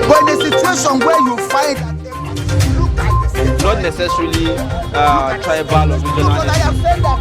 But in a situation where you find not necessarily tribal or regional. I have said that.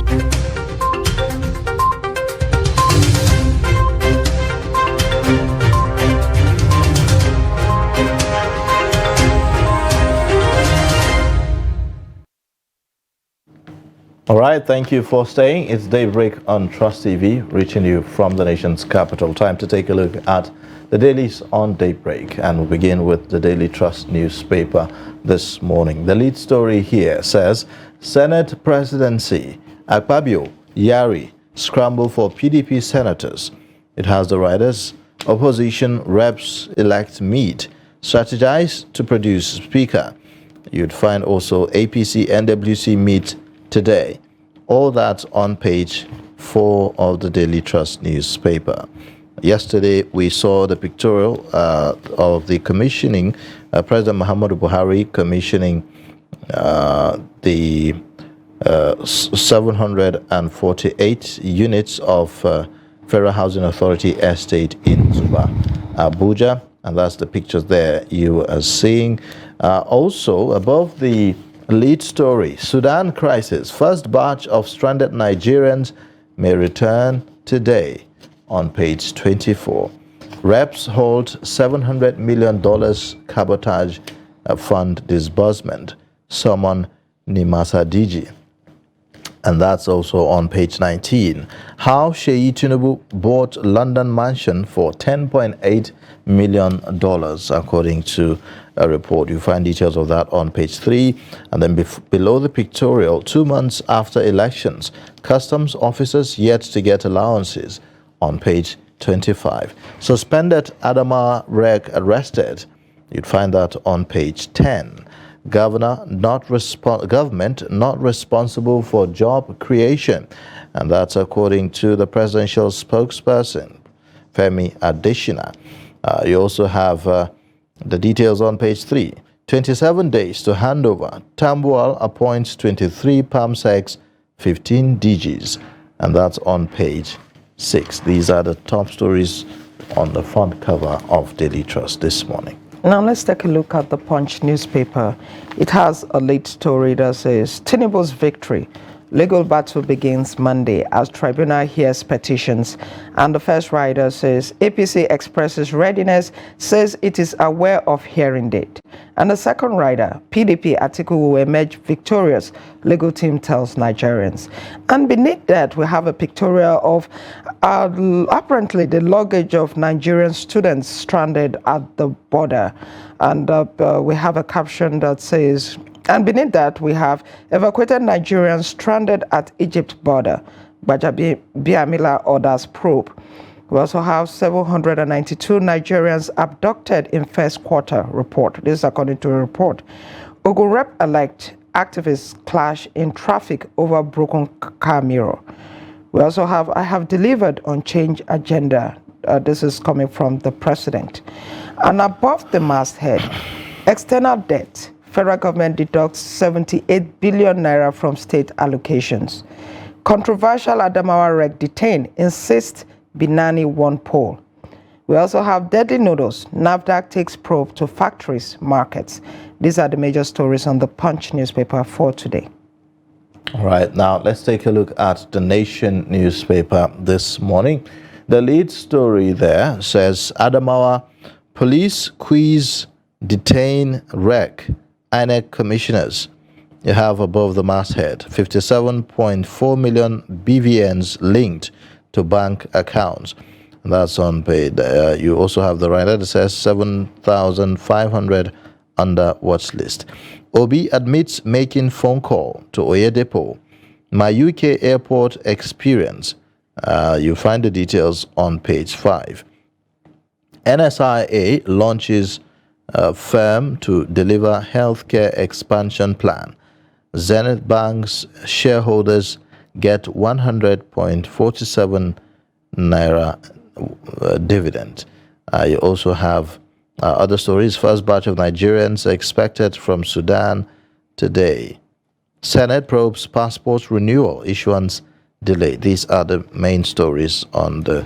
All right, thank you for staying. It's Daybreak on Trust TV, reaching you from the nation's capital. Time to take a look at the dailies on Daybreak, and we'll begin with the Daily Trust newspaper this morning. The lead story here says, Senate presidency, Akpabio, Yari, scramble for PDP senators. It has the riders, opposition reps-elect meet, strategize to produce speaker. You'd find also APC, NWC meet today. All that on page 4 of the Daily Trust newspaper. Yesterday, we saw the pictorial of the commissioning, President Muhammadu Buhari commissioning the 748 units of Federal Housing Authority estate in Zuba, Abuja, and that's the pictures there you are seeing. Also, above the lead story, Sudan crisis, first batch of stranded Nigerians may return today, on page 24. Reps hold $700 million cabotage fund disbursement, summon Nimasa DG. And that's also on page 19. How Sheyi Tinubu bought London mansion for $10.8 million, according to a report. You find details of that on page 3. And then below the pictorial, 2 months after elections, customs officers yet to get allowances, on page 25. Suspended Adama Reg arrested. You'd find that on page 10. Government not responsible for job creation, and that's according to the presidential spokesperson, Femi Adesina. You also have the details on page 3. 27 days to handover. Tambuwal appoints 23 PAMSECs, 15 DGs, and that's on page 6. These are the top stories on the front cover of Daily Trust this morning. Now let's take a look at the Punch newspaper. It has a lead story that says, Tinubu's victory. Legal battle begins Monday as tribunal hears petitions. And the first rider says, APC expresses readiness, says it is aware of hearing date. And the second rider, PDP Atiku will emerge victorious, legal team tells Nigerians. And beneath that, we have a pictorial of apparently the luggage of Nigerian students stranded at the border. And we have a caption that says, and beneath that, we have evacuated Nigerians stranded at Egypt border. Biamila orders probe. We also have 792 Nigerians abducted in first quarter report. This is according to a report. Ogun Rep-elect activists clash in traffic over broken car mirror. We also have, I have delivered on change agenda. This is coming from the president. And above the masthead, external debt. Federal government deducts 78 billion naira from state allocations. Controversial Adamawa Reg detained, insists Binani won poll. We also have deadly noodles. NAFDAC takes probe to factories, markets. These are the major stories on the Punch newspaper for today. All right, now let's take a look at the Nation newspaper this morning. The lead story there says, Adamawa police quiz detain Reg. INEC commissioners. You have above the masthead 57.4 million BVNs linked to bank accounts. And that's on page. You also have the rider that says 7,500 under watch list. Obi admits making phone call to Oyedepo. My UK airport experience. You find the details on page 5. NSIA launches firm to deliver healthcare expansion plan. Zenith Bank's shareholders get 100.47 naira dividend. You also have other stories. First batch of Nigerians expected from Sudan today. Senate probes passport renewal issuance delay. These are the main stories on the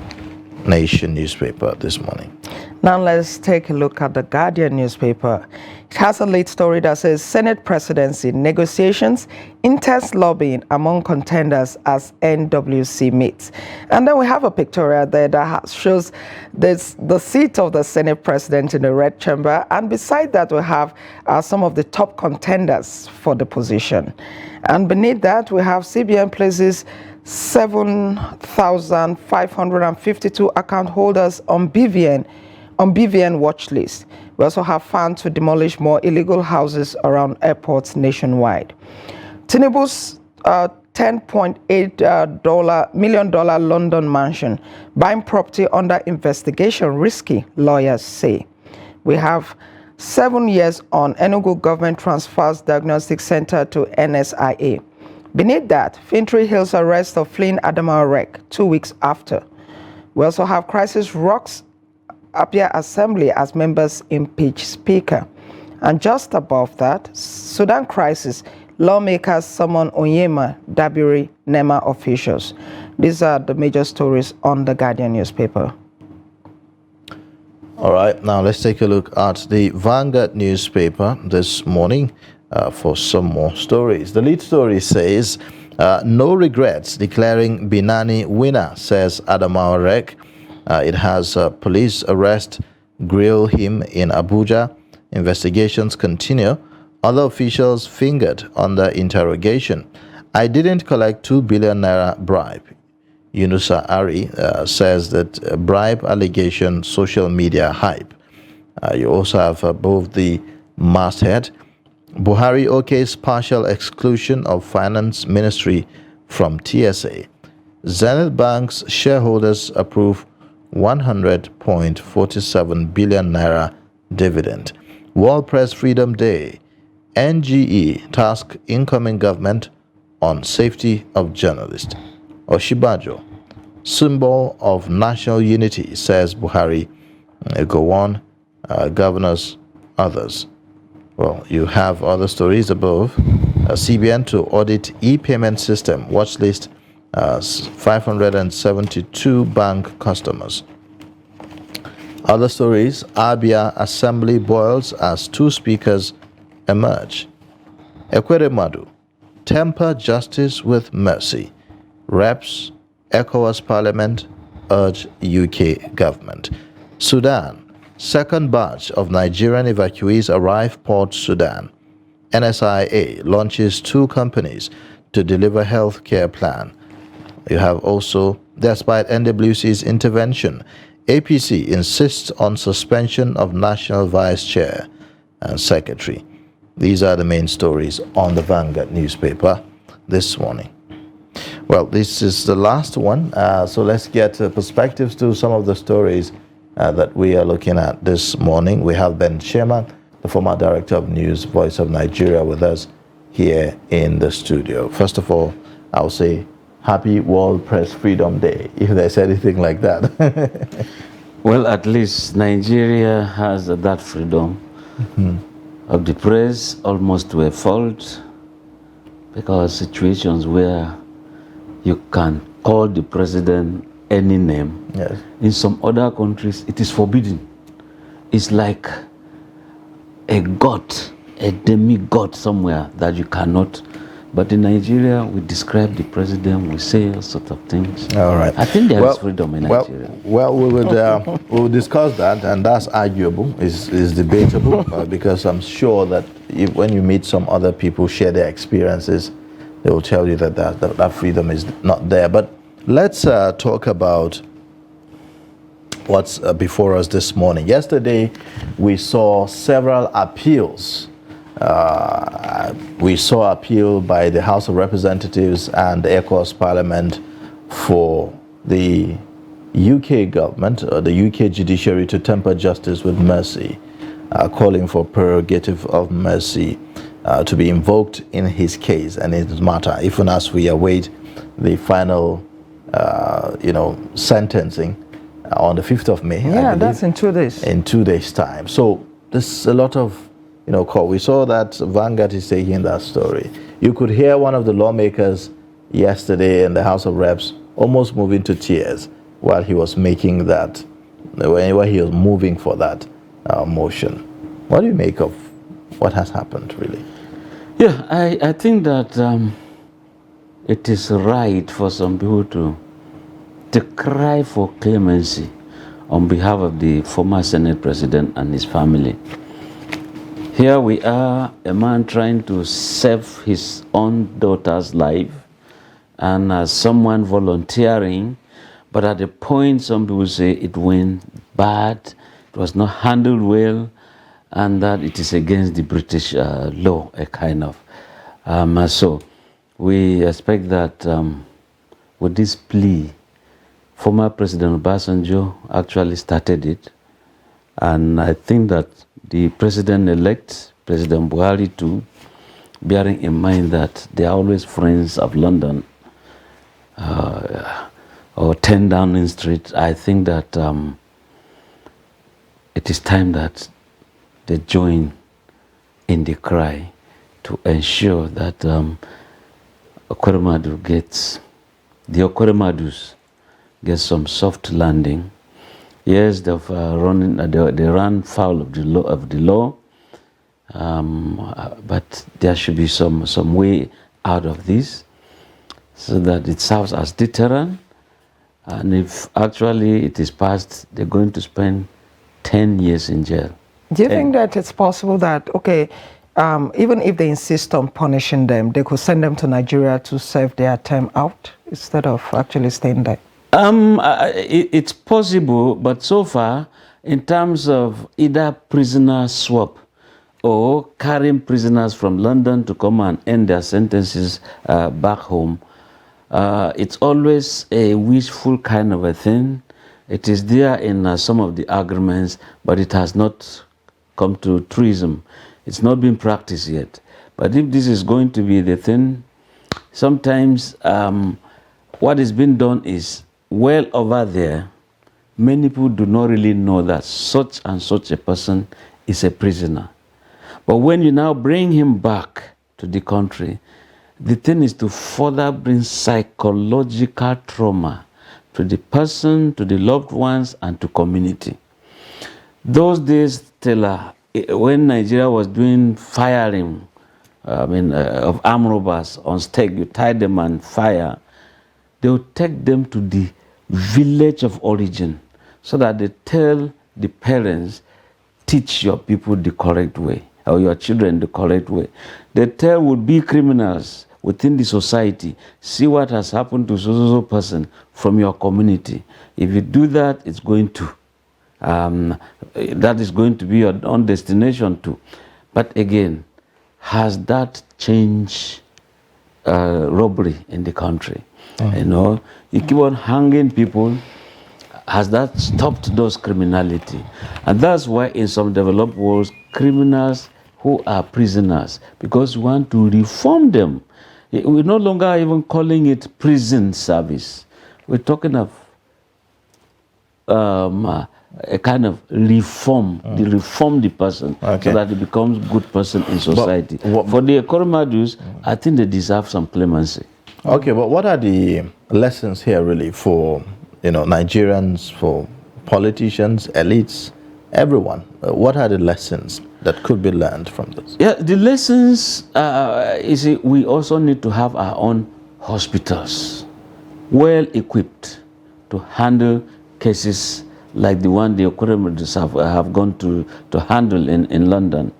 Nation newspaper this morning. Now let's take a look at the Guardian newspaper. It has a lead story that says Senate presidency negotiations, intense lobbying among contenders as NWC meets. And then we have a pictorial there that shows the seat of the Senate president in the red chamber. And beside that, we have some of the top contenders for the position. And beneath that, we have CBN places 7,552 account holders on BVN watch list. We also have funds to demolish more illegal houses around airports nationwide. Tinubu's $10.8 million London mansion, buying property under investigation, risky, lawyers say. We have 7 years on Enugu government transfers diagnostic center to NSIA. Beneath that, Fintry Hills arrest of fleeing Adamawa wreck 2 weeks after. We also have crisis rocks appear assembly as members impeach speaker. And just above that, Sudan crisis, lawmakers summon Onyema, Dabiri, NEMA officials. These are the major stories on the Guardian newspaper. All right, now let's take a look at the Vanguard newspaper this morning for some more stories. The lead story says, no regrets declaring Binani winner, says Adamawa wreck. It has police arrest, grill him in Abuja. Investigations continue. Other officials fingered under interrogation. I didn't collect 2 billion naira bribe. Yunusa Ari says that bribe allegation, social media hype. You also have above the masthead, Buhari OK's partial exclusion of Finance Ministry from TSA. Zenith Bank's shareholders approve 100.47 billion naira dividend. World Press Freedom Day. NGE task incoming government on safety of journalists. Oshibajo, symbol of national unity, says Buhari. Go on, governors, others. Well, you have other stories above. CBN to audit e-payment system. Watch list 572 bank customers. Other stories, Abia Assembly boils as 2 speakers emerge. Ekwere Madu, temper justice with mercy. Reps, ECOWAS Parliament urge UK government. Sudan, second batch of Nigerian evacuees arrive Port Sudan. NSIA launches 2 companies to deliver health care plan. You have also, despite NWC's intervention, APC insists on suspension of National Vice Chair and Secretary. These are the main stories on the Vanguard newspaper this morning. Well, this is the last one, so let's get perspectives to some of the stories that we are looking at this morning. We have Ben Sherman, the former Director of News, Voice of Nigeria, with us here in the studio. First of all, I'll say Happy World Press Freedom Day, if there's anything like that. Well, at least Nigeria has that freedom of the press, almost to a fault, because situations where you can call the president any name, Yes. in some other countries it is forbidden. It's like a god, a demigod somewhere that you cannot. But in Nigeria, we describe the president, we say all sorts of things. All right. I think there is freedom in Nigeria. Well, we will discuss that, and that's arguable, is debatable, because I'm sure that when you meet some other people, share their experiences, they will tell you that freedom is not there. But let's talk about what's before us this morning. Yesterday, we saw several appeals. We saw appeal by the House of Representatives and the ECOWAS Parliament for the UK government, or the UK judiciary, to temper justice with mercy, calling for prerogative of mercy to be invoked in his case and in his matter, even as we await the final, sentencing on the 5th of May. Yeah, that's in 2 days. In 2 days' time. So there's a lot of call. We saw that Vanguard is taking that story. You could hear one of the lawmakers yesterday in the House of Reps almost moving to tears while he was making that where he was moving for that motion. What do you make of what has happened, really? Yeah, I think that it is right for some people to cry for clemency on behalf of the former Senate President and his family. Here we are, a man trying to save his own daughter's life, and someone volunteering, but at the point some people say it went bad, it was not handled well, and that it is against the British law, a kind of. So we expect that with this plea, former President Obasanjo actually started it, and I think that the president-elect, President Buhari too, bearing in mind that they are always friends of London or 10 Downing Street, I think that it is time that they join in the cry to ensure that Okweremadu gets, the Okweremadus get some soft landing. Yes, they've they ran foul of the law, but there should be some way out of this so that it serves as deterrent. And if actually it is passed, they're going to spend 10 years in jail. Do you think that it's possible that, okay, even if they insist on punishing them, they could send them to Nigeria to serve their term out instead of actually staying there? It's possible, but so far, in terms of either prisoner swap or carrying prisoners from London to come and end their sentences back home, it's always a wishful kind of a thing. It is there in some of the agreements, but it has not come to truism. It's not been practiced yet. But if this is going to be the thing, sometimes what is being done is, well over there, many people do not really know that such and such a person is a prisoner. But when you now bring him back to the country, the thing is to further bring psychological trauma to the person, to the loved ones, and to community. Those days, Taylor, when Nigeria was doing firing, of armed robbers on stake, you tie them and fire, they would take them to the village of origin so that they tell the parents, teach your people the correct way, or your children the correct way. They tell would-be criminals within the society, see what has happened to so person from your community. If you do that, it's going to, that is going to be your own destination too. But again, has that changed robbery in the country? You know, you keep on hanging people. Has that stopped those criminality? And that's why in some developed worlds, criminals who are prisoners, because we want to reform them. We're no longer even calling it prison service. We're talking of a kind of reform, reform the person so that he becomes a good person in society. For the Okweremadus, I think they deserve some clemency. Okay, but what are the lessons here really for, Nigerians, for politicians, elites, everyone? What are the lessons that could be learned from this? Yeah, the lessons, we also need to have our own hospitals, well equipped to handle cases like the one the Okweremadus have gone to handle in London.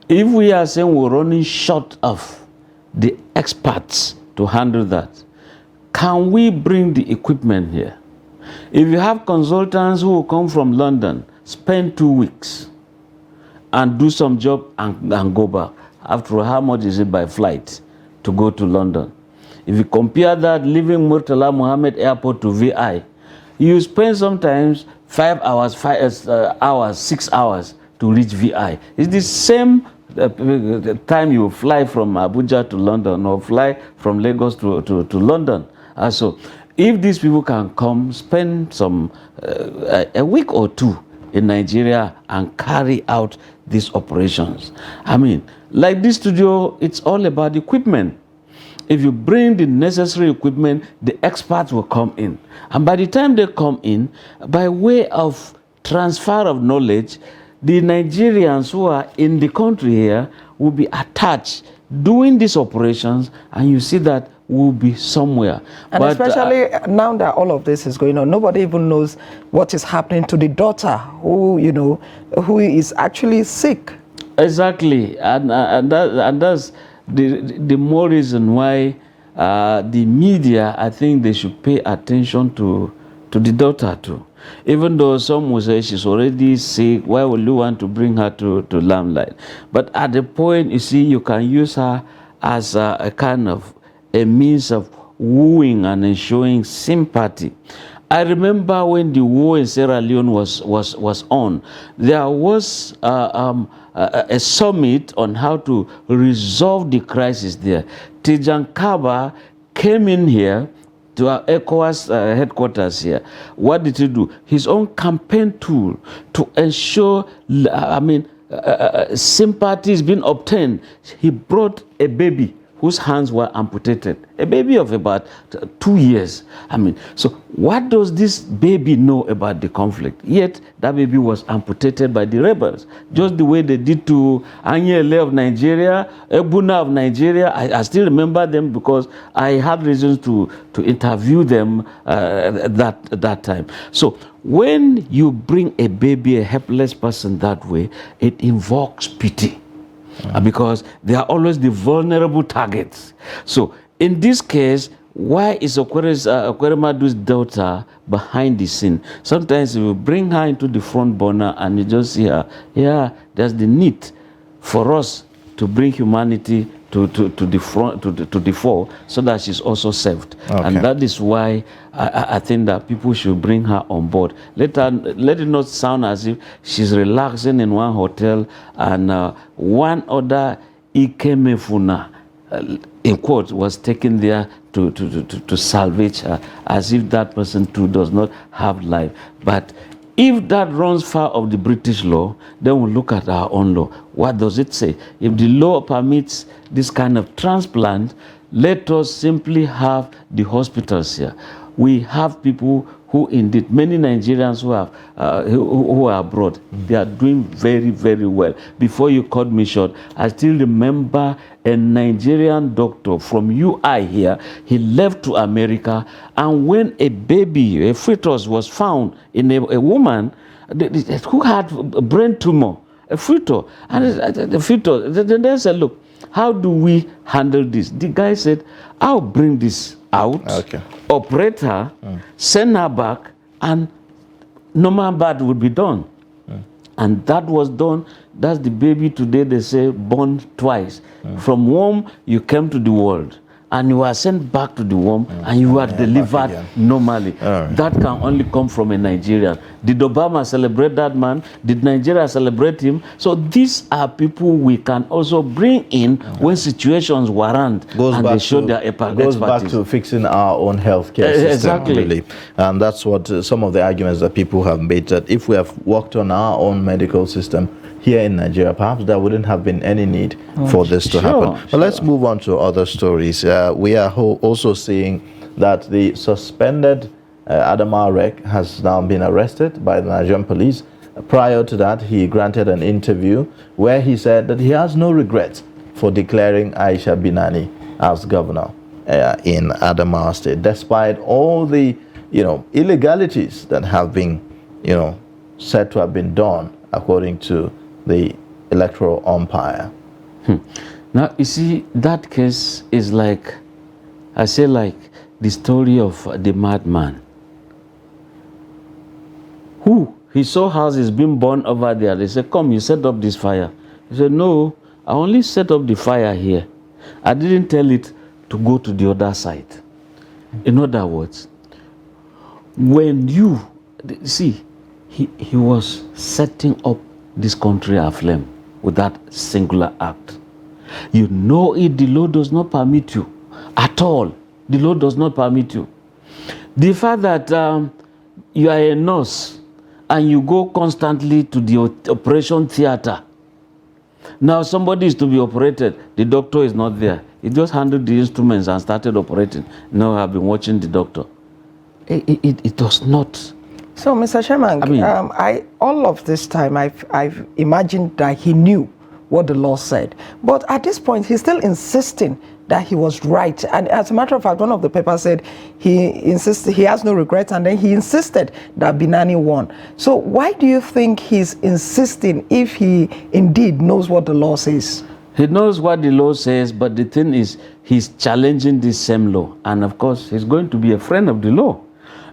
If we are saying we're running short of the experts to handle that, can we bring the equipment here? If you have consultants who will come from London, spend 2 weeks and do some job and go back, after all, how much is it by flight to go to London? If you compare that leaving Murtala Mohammed Airport to VI, you spend sometimes 5 hours, 6 hours to reach VI. It's the same time you fly from Abuja to London or fly from Lagos to London. So if these people can come, spend some a week or two in Nigeria and carry out these operations. I mean, like this studio, it's all about equipment. If you bring the necessary equipment, the experts will come in. And by the time they come in, by way of transfer of knowledge, the Nigerians who are in the country here will be attached doing these operations, and you see that we'll be somewhere. And but, especially now that all of this is going on, nobody even knows what is happening to the daughter who, who is actually sick. Exactly, and that's the more reason why the media, I think they should pay attention to the daughter too. Even though some will say she's already sick, why would you want to bring her to limelight? But at the point, you see, you can use her as a kind of a means of wooing and ensuring sympathy. I remember when the war in Sierra Leone was on, there was a summit on how to resolve the crisis there. Tijan Kaba came in here to our ECOWAS headquarters here. What did he do? His own campaign tool to ensure, sympathy is being obtained. He brought a baby whose hands were amputated, a baby of about 2 years. So what does this baby know about the conflict? Yet that baby was amputated by the rebels, just the way they did to Anyele of Nigeria, Ebuna of Nigeria. I still remember them because I had reasons to interview them that time. So when you bring a baby, a helpless person that way, it invokes pity. Because they are always the vulnerable targets. So in this case, why is Okwere-Madu's daughter behind the scene? Sometimes you bring her into the front burner and you just see her, yeah, there's the need for us to bring humanity to the fore, so that she's also saved. Okay. And that is why I think that people should bring her on board. Let it not sound as if she's relaxing in one hotel and one other Ikemefuna, in quote, was taken there to salvage her, as if that person too does not have life. But if that runs far of the British law, then we'll look at our own law. What does it say? If the law permits this kind of transplant, let us simply have the hospitals here. We have people who indeed, many Nigerians who are abroad, they are doing very, very well. Before you cut me short, I still remember a Nigerian doctor from UI here. He left to America, and when a baby, a fetus, was found in a woman who had a brain tumor, a fetus, and the fetus, then they said, look, how do we handle this? The guy said, I'll bring this out, operate her, send her back, and normal birth would be done. And that was done. That's the baby today, they say, born twice. From womb, you came to the world, and you are sent back to the womb, and you are delivered normally. That can only come from a Nigerian. Did Obama celebrate that man? Did Nigeria celebrate him? So these are people we can also bring in when situations warrant, and they show their expertise. Goes back to fixing our own healthcare system. Exactly. Really. And that's what some of the arguments that people have made, that if we have worked on our own medical system here in Nigeria, perhaps there wouldn't have been any need for this to happen. But let's move on to other stories. We are also seeing that the suspended Adama Rek has now been arrested by the Nigerian police. Prior to that, he granted an interview where he said that he has no regrets for declaring Aisha Binani as governor in Adamawa State, despite all the illegalities that have been said to have been done according to the electoral umpire. Now, you see, that case is like, I say, like the story of the madman. Who? He saw houses being burned over there. They said, come, you set up this fire. He said, no, I only set up the fire here. I didn't tell it to go to the other side. In other words, when you, see, he was setting up this country aflame with that singular act. You know it, the law does not permit you at all. The law does not permit you. The fact that you are a nurse and you go constantly to the operation theater, Now somebody is to be operated. The doctor is not there. He just handled the instruments and started operating. Now I've been watching the doctor. It does not. So, Mr. Chairman, I mean, all of this time, I've imagined that he knew what the law said. But at this point, he's still insisting that he was right. And as a matter of fact, one of the papers said he insisted he has no regrets, and then he insisted that Binani won. So why do you think he's insisting if he indeed knows what the law says? He knows what the law says, but the thing is, he's challenging this same law. And of course, he's going to be a friend of the law.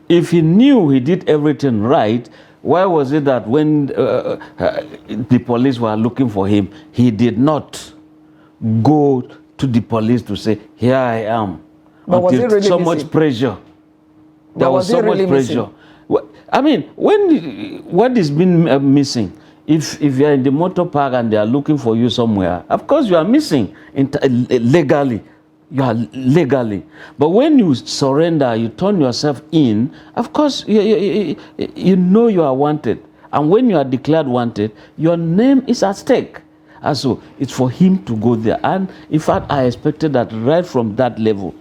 If he knew he did everything right, why was it that when the police were looking for him, he did not go to the police to say, here I am? But was it really so missing? much pressure. There But was so really much pressure. I mean, what is been missing? If you are in the motor park and they are looking for you somewhere, of course you are missing legally. You are legally. But when you surrender, you turn yourself in, of course, you know you are wanted. And when you are declared wanted, your name is at stake. And so it's for him to go there. And in fact, I expected that right from that level.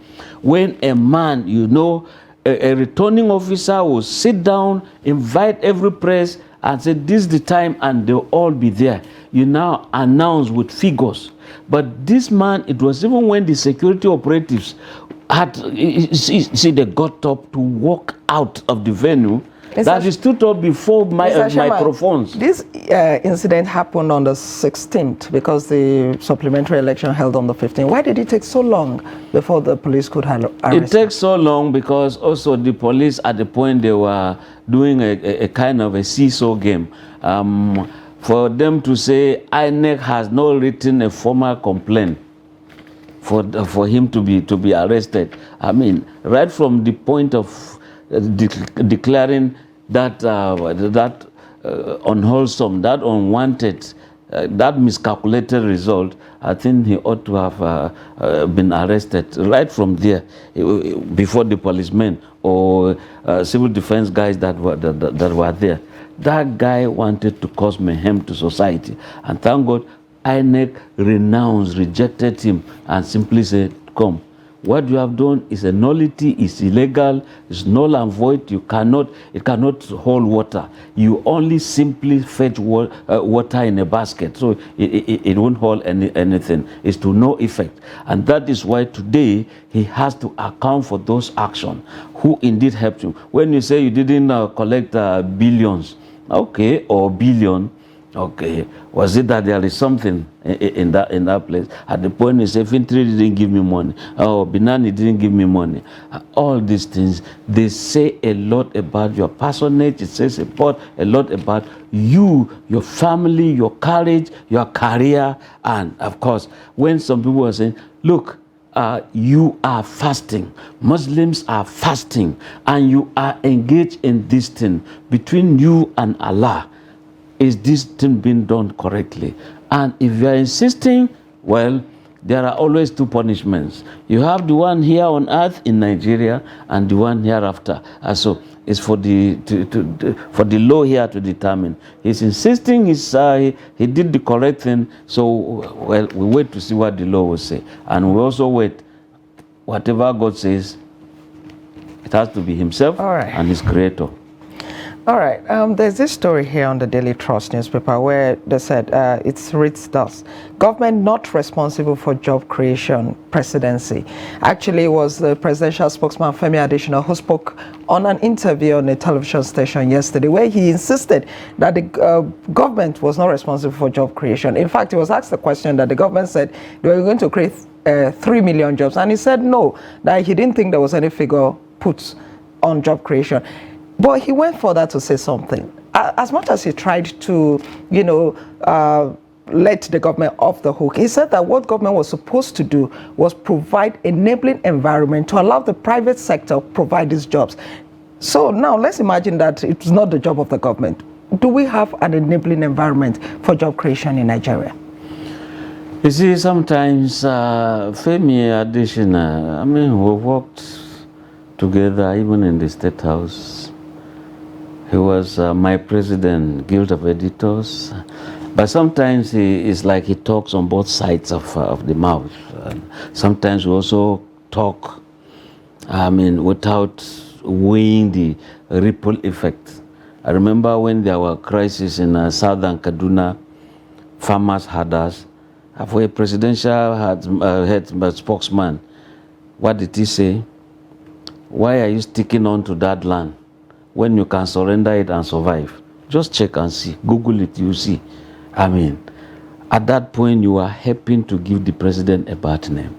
When a man, you know, a returning officer will sit down, invite every press, and say, this is the time, and they'll all be there. You now announce with figures. But this man, it was even when the security operatives had, see, they got up to walk out of the venue, that he stood up before microphones. This incident happened on the 16th because the supplementary election held on the 15th. Why did it take so long before the police could arrest him? It takes so long because also the police at the point they were doing a kind of a seesaw game. For them to say INEC has not written a formal complaint for him to be arrested. I mean, right from the point of declaring that unwholesome, that unwanted, that miscalculated result, I think he ought to have been arrested right from there, before the policemen or civil defense guys that were there. That guy wanted to cause mayhem to society, and thank God INEC renounced, rejected him, and simply said, come. What you have done is a nullity, is illegal, it's null and void. It cannot hold water. You only simply fetch water in a basket, so it won't hold anything. It's to no effect. And that is why today he has to account for those actions, who indeed helped him. When you say you didn't collect billions, okay, or billion, okay, was it that there is something in that place? At the point you say, Infantry didn't give me money, oh, Binani didn't give me money. All these things, they say a lot about your personage. It says a lot about you, your family, your courage, your career. And of course, when some people are saying, look, you are fasting, Muslims are fasting, and you are engaged in this thing between you and Allah. Is this thing being done correctly? And if you are insisting, well, there are always two punishments. You have the one here on earth in Nigeria and the one hereafter. And so it's for the law here to determine. He's insisting he did the correct thing. So, well, we wait to see what the law will say. And we also wait, whatever God says, it has to be himself and his creator. All right. There's this story here on the Daily Trust newspaper where they said it reads thus: government not responsible for job creation presidency. Actually, it was the presidential spokesman Femi Adesina who spoke on an interview on a television station yesterday, where he insisted that the government was not responsible for job creation. In fact, he was asked the question that the government said they were going to create 3 million jobs, and he said no, that he didn't think there was any figure put on job creation. But he went further to say something. As much as he tried to, let the government off the hook, he said that what government was supposed to do was provide enabling environment to allow the private sector provide these jobs. So now let's imagine that it's not the job of the government. Do we have an enabling environment for job creation in Nigeria? You see, sometimes Femi Adesina, I mean, we worked together even in the State House. He was my president, Guild of Editors, But sometimes it's like he talks on both sides of the mouth. Sometimes we also talk, without weighing the ripple effect. I remember when there were crises in southern Kaduna, farmers had us. For a presidential head spokesman, what did he say? Why are you sticking on to that land when you can surrender it and survive? Just check and see. Google it, you see. At that point, you are helping to give the president a bad name.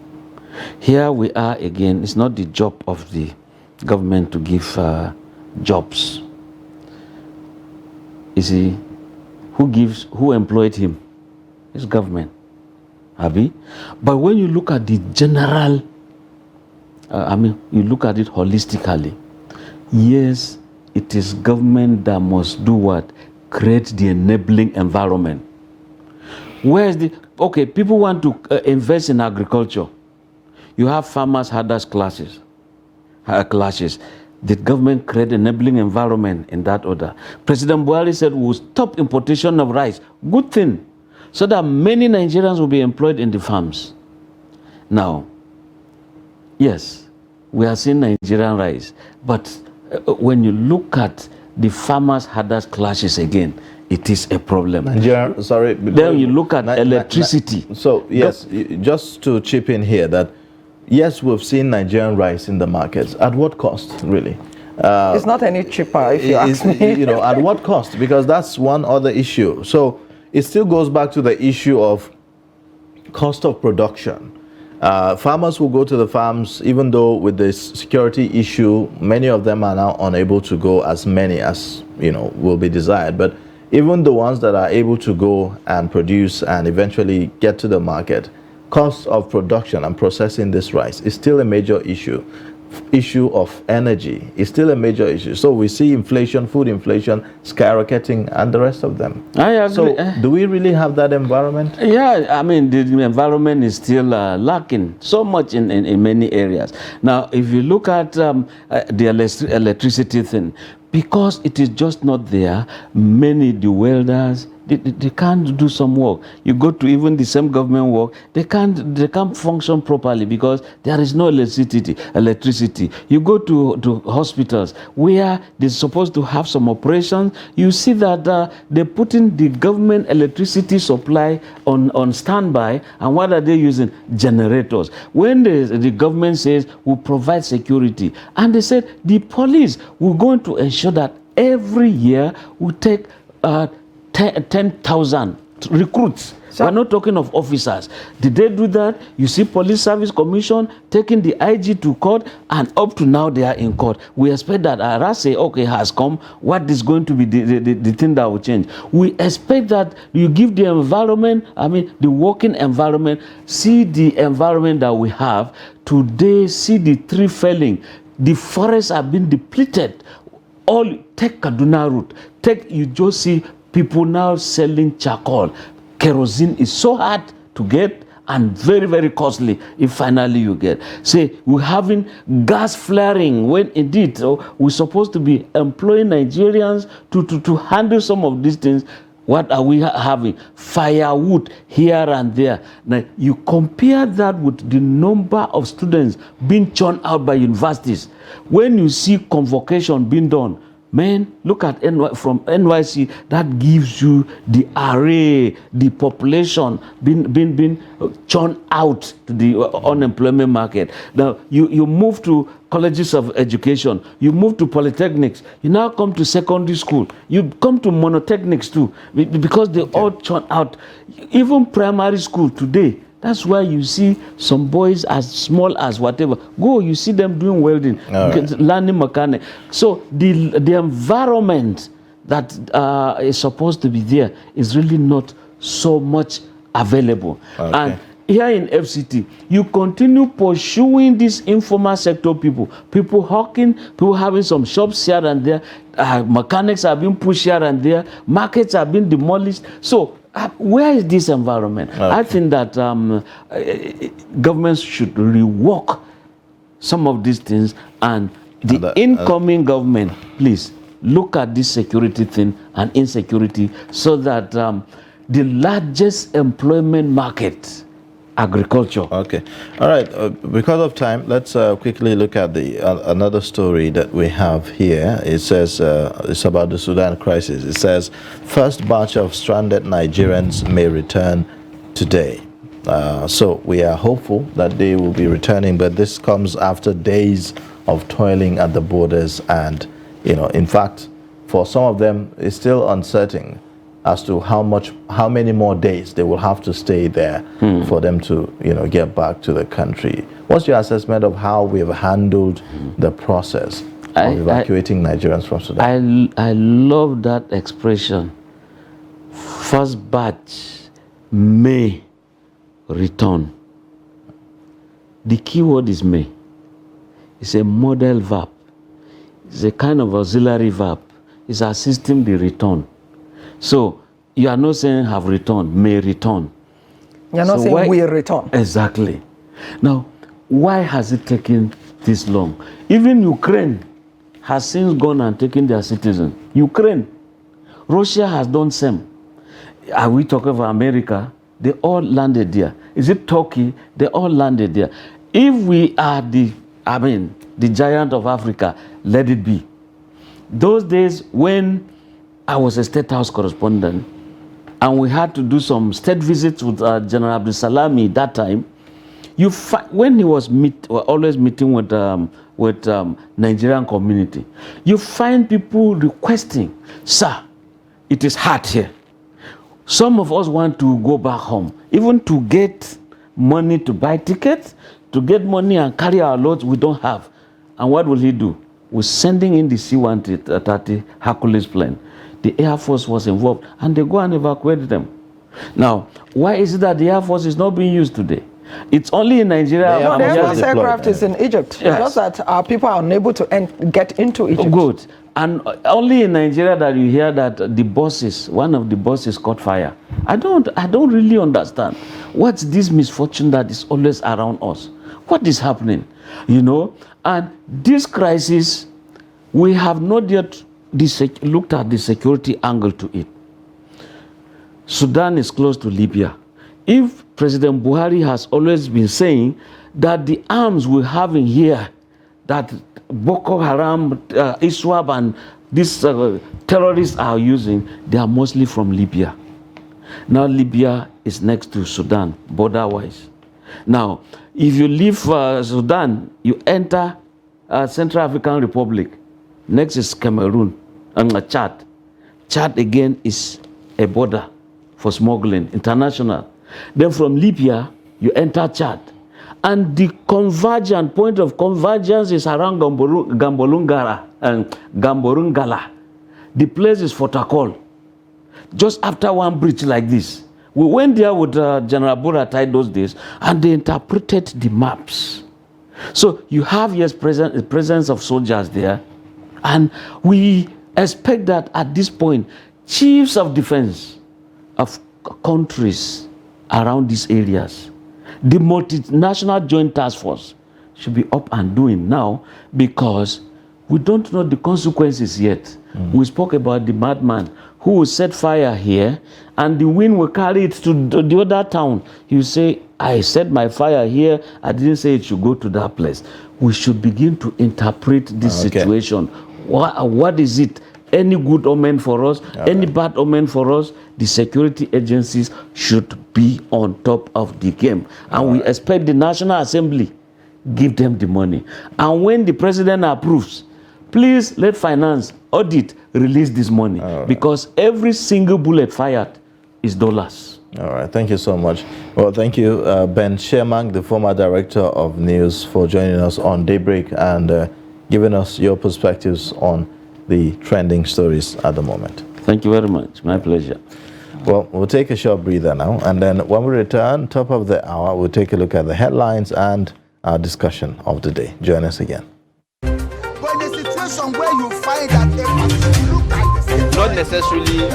Here we are again. It's not the job of the government to give jobs. You see, who employed him? It's government. Abi? But when you look at the general, you look at it holistically, yes, it is government that must do what? Create the enabling environment. Where is people want to invest in agriculture. You have farmers, herders classes. The government create enabling environment in that order. President Buhari said we'll stop importation of rice. Good thing. So that many Nigerians will be employed in the farms. Now, yes, we are seeing Nigerian rice, but when you look at the farmers' herders clashes again, it is a problem. Then you look at electricity. So yes, just to chip in here that yes, we've seen Nigerian rice in the markets. At what cost, really? It's not any cheaper, if you ask me. At what cost? Because that's one other issue. So it still goes back to the issue of cost of production. Farmers will go to the farms, even though with this security issue, many of them are now unable to go as many as will be desired. But even the ones that are able to go and produce and eventually get to the market, cost of production and processing this rice is still a major issue. Issue of energy is still a major issue. So we see inflation, food inflation skyrocketing, and the rest of them. I agree. So do we really have that environment? Yeah, the environment is still lacking so much in many areas. Now, if you look at the electricity thing, because it is just not there, the welders, they can't do some work. You go to even the same government work, they can't function properly because there is no electricity. You go to hospitals where they're supposed to have some operations, you see that they're putting the government electricity supply on standby, and what are they using? Generators. When the government says we'll provide security, and they said the police will going to ensure that every year we take 10,000 recruits. We're not talking of officers. Did they do that? You see Police Service Commission taking the IG to court, and up to now they are in court. We expect that Arras say, okay, has come. What is going to be the thing that will change? We expect that you give the environment, the working environment, see the environment that we have. Today, see the tree felling. The forests have been depleted. Take Kaduna route. You just see people now selling charcoal. Kerosene is so hard to get and very, very costly if finally you get. Say, we're having gas flaring when indeed we're supposed to be employing Nigerians to handle some of these things. What are we having? Firewood here and there. Now, you compare that with the number of students being churned out by universities. When you see convocation being done, man, look at from NYC, that gives you the array, the population being churned out to the unemployment market. Now, you move to colleges of education, you move to polytechnics, you now come to secondary school, you come to monotechnics too, because they all churn out. Even primary school today, that's why you see some boys as small as whatever. You see them doing welding, learning mechanic. So the environment that is supposed to be there is really not so much available. Okay. And here in FCT, you continue pursuing these informal sector people hawking, people having some shops here and there, mechanics are being pushed here and there, markets are being demolished. So where is this environment? Okay. I think that governments should rework some of these things, and the incoming government, please look at this security thing and insecurity, so that the largest employment market, agriculture. Okay. All right. Because of time, let's quickly look at the another story that we have here. It says it's about the Sudan crisis. It says first batch of stranded Nigerians may return today. So we are hopeful that they will be returning, but this comes after days of toiling at the borders, and in fact, for some of them, it's still uncertain as to how many more days they will have to stay there for them to, get back to the country. What's your assessment of how we've handled the process of evacuating Nigerians from Sudan? I love that expression. First batch may return. The key word is may. It's a model verb. It's a kind of auxiliary verb. It's assisting the return. So you are not saying have returned, may return. You're not saying will return. Exactly. Now, why has it taken this long? Even Ukraine has since gone and taken their citizens. Ukraine. Russia has done same. Are we talking about America? They all landed there. Is it Turkey? They all landed there. If we are the giant of Africa, let it be. Those days when I was a State House correspondent, and we had to do some state visits with General Abdul Salami that time. When he was always meeting with Nigerian community, you find people requesting, "Sir, it is hard here. Some of us want to go back home, even to get money to buy tickets, to get money and carry our loads. We don't have." And what will he do? We're sending in the C-130 Hercules plane. The Air Force was involved, and they go and evacuate them. Now, why is it that the Air Force is not being used today? It's only in Nigeria. No, the Air Force aircraft is in Egypt. Yes. Just that our people are unable to get into Egypt. Good. And only in Nigeria that you hear that one of the buses caught fire. I don't really understand. What's this misfortune that is always around us? What is happening? And this crisis, we have not yet looked at the security angle to it. Sudan is close to Libya. If President Buhari has always been saying that the arms we have in here, that Boko Haram, ISWAP, and these terrorists are using, they are mostly from Libya. Now Libya is next to Sudan, border-wise. Now, if you leave Sudan, you enter Central African Republic. Next is Cameroon and Chad. Chad again is a border for smuggling, international. Then from Libya, you enter Chad. And the point of convergence is around Gamborungala. The place is Fotakol. Just after one bridge like this. We went there with General Buratai those days, and they interpreted the maps. So you have, yes, presence of soldiers there, and we expect that at this point, chiefs of defense of countries around these areas, the multinational joint task force should be up and doing now, because we don't know the consequences yet. We spoke about the madman who will set fire here, and the wind will carry it to the other town. You say, I set my fire here, I didn't say it should go to that place. We should begin to interpret this situation. What is it? Any good omen for us, any bad omen for us? The security agencies should be on top of the game. And we expect the National Assembly give them the money. And when the president approves, please let finance, audit, release this money. Because every single bullet fired is dollars. All right, thank you so much. Well, thank you, Ben Sherman, the former director of news, for joining us on Daybreak and giving us your perspectives on the trending stories at the moment. Thank you very much. My pleasure. Well, we'll take a short breather now, and then when we return, top of the hour, we'll take a look at the headlines and our discussion of the day. Join us again. But in a situation where you find that a person look like the same, Not necessarily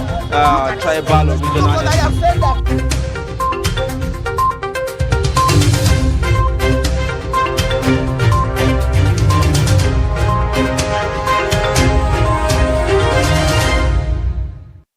tribal or regional. but I have said that